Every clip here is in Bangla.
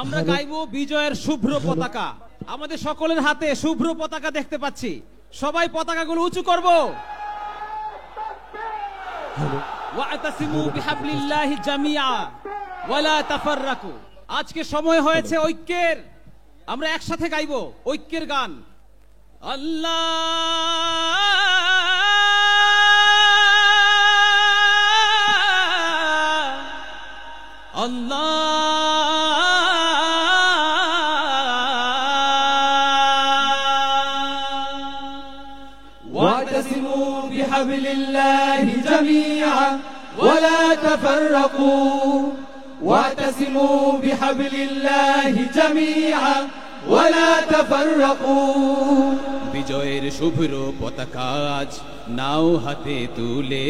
আমরা গাইবো বিজয়ের শুভ্র পতাকা। আমাদের সকলের হাতে শুভ্র পতাকা দেখতে পাচ্ছি, সবাই পতাকাগুলো উঁচু করব। ওয়াতাসিমু বিহাবলিল্লাহি জামিআ ওয়ালা তাফাররাকু। আজকে সময় হয়েছে ঐক্যের, আমরা একসাথে গাইবো ঐক্যের গান। আল্লাহ واعتصموا بحبل الله جميعا ولا تفرقوا واعتصموا بحبل الله جميعا ولا تفرقوا বিজয়ের শুভ্র পতাকা আজ নাও হাতে তুলে,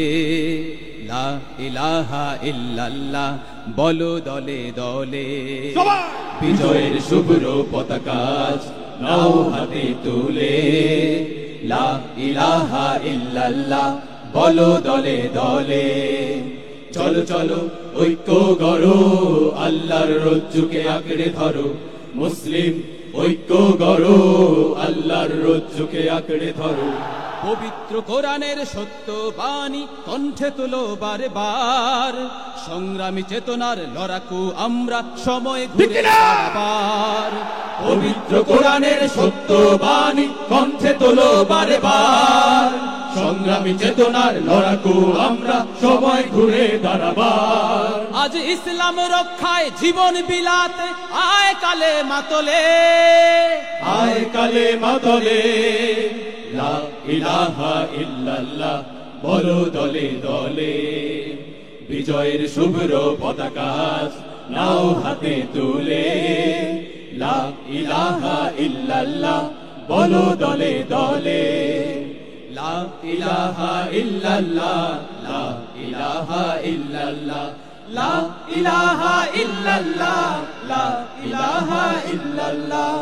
লা ইলাহা ইল্লাল্লাহ বলো দলে দলে। বিজয়ের শুভ্র পতাকা আজ নাও হাতে তুলে, লা ইলাহা ইল্লাল্লাহ বলো দলে দলে। চলো চলো ঐক্য গড়ো, আল্লাহর রজ্জুকে আঁকড়ে ধরো। মুসলিম ঐক্য গড়ো, আল্লাহর রজ্জুকে আঁকড়ে ধরো। পবিত্র কোরআনের সত্য বাণী কণ্ঠে তোলো বারে বার, সংগ্রামী চেতনার লড়াকু আমরা সময় ঘুরে আবার। পবিত্র কোরআনের সত্য বাণী কণ্ঠে তোলো বারে বার, সংগ্রামী চেতনার লড়াকু আমরা সময় ঘুরে দাঁড়াবার। আজ ইসলাম রক্ষায় জীবন বিলাতে আয় কালে মাতলে, আয় কালে মাতলে। লা ইলাহা ইল্লাল্লাহ বলো দলে দলে। বিজয়ের শুভ্র পতাকা নাও হাতে তুলে, লা ইলাহা ইল্লাল্লাহ বলো দলে দলে। লা ইলাহা ইল্লাল্লাহ, লা ইলাহা ইল্লাল্লাহ, লা ইলাহা ইল্লাল্লাহ, লা ইলাহা ইল্লাল্লাহ।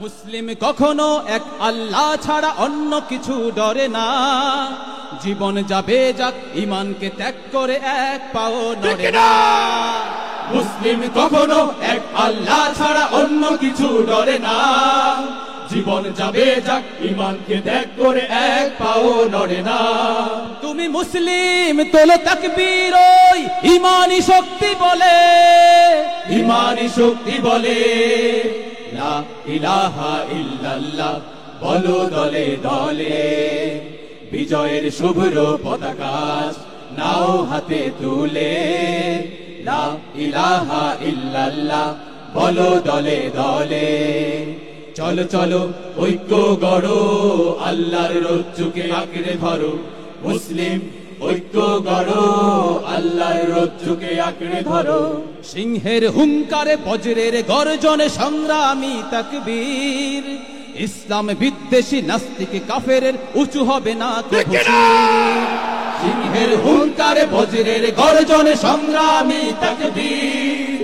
মুসলিম কখনো এক আল্লাহ ছাড়া অন্য কিছু ডরে না, জীবন যাবে যাক ইমানকে ত্যাগ করে এক পাও নড়ে না। মুসলিম কখনো এক আল্লাহ ছাড়া অন্য কিছু ডরে না, জীবন যাবে যাক ইমানকে ত্যাগ করে এক পাও নড়ে না। তুমি মুসলিম তোলো তাকবীর ওই ইমানি শক্তি বলে, ইমানি শক্তি বলে। লা ইলাহা ইল্লাল্লাহ বলো দলে দলে। বিজয়ের শুভ্র পতাকা নাও হাতে তুলে, লা ইলাহা ইল্লাল্লাহ বলো দলে দলে। চলো চলো ঐক্য গড়ো, আল্লাহর রজ্জুকে আঁকড়ে ধরো। মুসলিম ঐক্য গড়ো, আল্লাহর রজ্জুকে আঁকড়ে ধরো। সিংহের হুঙ্কারে বজ্রের গর্জনে সংগ্রামী তাকবীর, ইসলাম বিদ্বেষী নাস্তিক কাফেরের উঁচু হবে না কভু শির। সিংহের হুঙ্কারে বজ্রের গর্জনে সংগ্রামী তাকবীর,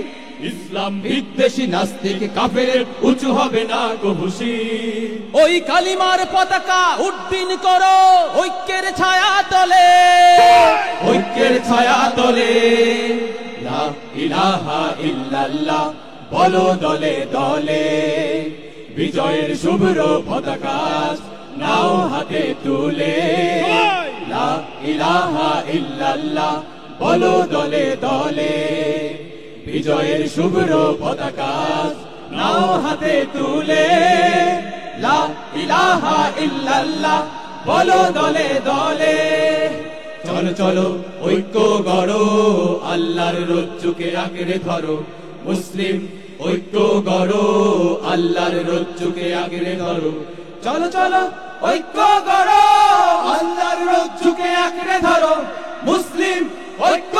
ইসলাম বিদ্বেষী নাস্তিক কাফেরের উঁচু হবে না কভু শির। ওই কালিমার পতাকা উড্ডীন করো ঐক্যের ছায়া তলে, ঐক্যের ছায়া তলে। লা ইলাহা ইল্লাল্লাহ বলো দলে দলে। বিজয়ের শুভ্র পতাকা নাও হাতে তুলে, লা ইলাহা ইল্লাল্লাহ বলো দলে দলে। বিজয়ের শুভ্র পতাকা নাও হাতে তুলে, লা ইলাহা ইল্লাল্লাহ বলো দলে দলে। চলো চলো ঐক্য গড়ো, আল্লাহর রজ্জুকে আঁকড়ে ধরো। মুসলিম ঐক্য গড়ো, আল্লাহর রজ্জুকে আঁকড়ে ধরো। চলো চলো ঐক্য গড়ো, আল্লাহর রজ্জুকে আঁকড়ে ধরো। মুসলিম ঐক্য